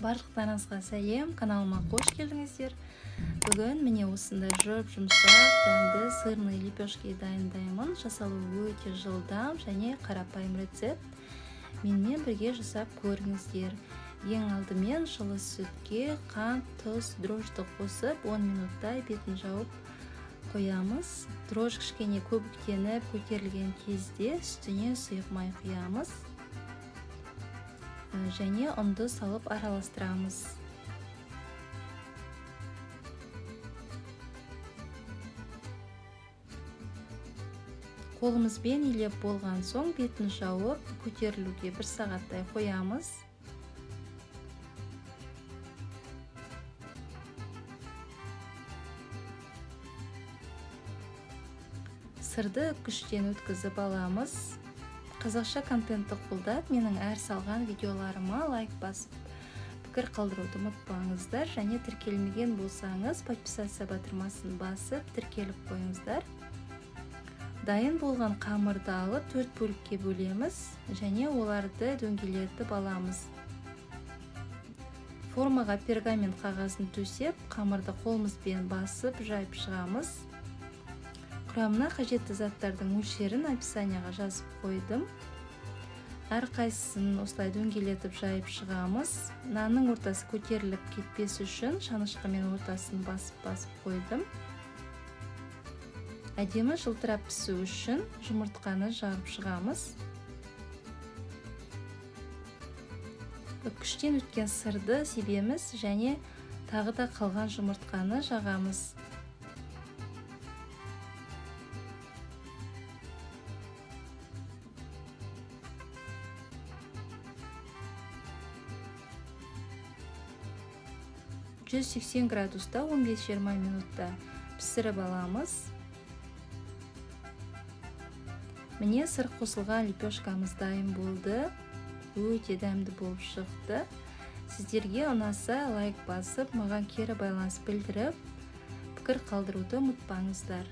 Барлықтарыңызға сәлем, каналыма қош келдіңіздер. Бүгін міне осындай жұмсақ, дәмді сырный лепешки дайындаймын. Жасалуы өте жылдам және қарапайым рецепт. Менімен бірге жасап көріңіздер. Ең алдымен жылы сүтке қант, тұз, дрожжды қосып 10 минуттай бетін жауып қоямыз. Дрожж кішкене көбіктеніп көтерілген кезде үстіне сұйық май құямыз. Және ұнды салып араластырамыз. Қолымызбен илеп болған соң бетін жауып көтерілуге 1 сағаттай қоямыз. Сырды үккіштен өткізіп аламыз. Қазақша контентті қолдап, менің әр салған видеоларыма лайк басып, пікір қалдыруды ұмытпаңыздар, және тіркелмеген болсаңыз, подписация батырмасын басып, тіркеліп қойыңыздар. Дайын болған қамырды алып 4 бөлікке бөлеміз, және оларды дөңгелетіп аламыз. Формаға пергамент қағазын төсеп, қамырды қолымызбен басып, жайып шығамыз. Құрамына қажетті заттардың мөлшерін описанияға жазып қойдым. Әрқайсысын осылай дөңгелетіп жайып шығамыз. Нанның ортасы көтеріліп кетпес үшін шанышқымен ортасын басып қойдым. Әдемі жылтырап пісу үшін жұмыртқаны жарып шығамыз. Үккіштен өткен сырды себеміз және тағы да қалған жұмыртқаны жағамыз. «180 градуста 15-20 минутта пісіріп аламыз. Міне сыр қосылған лепешкамыз дайын болды. Өте дәмді болып шықты. Сіздерге ұнаса лайк басып, маған кері байланыс білдіріп, пікір қалдыруды ұмытпаңыздар.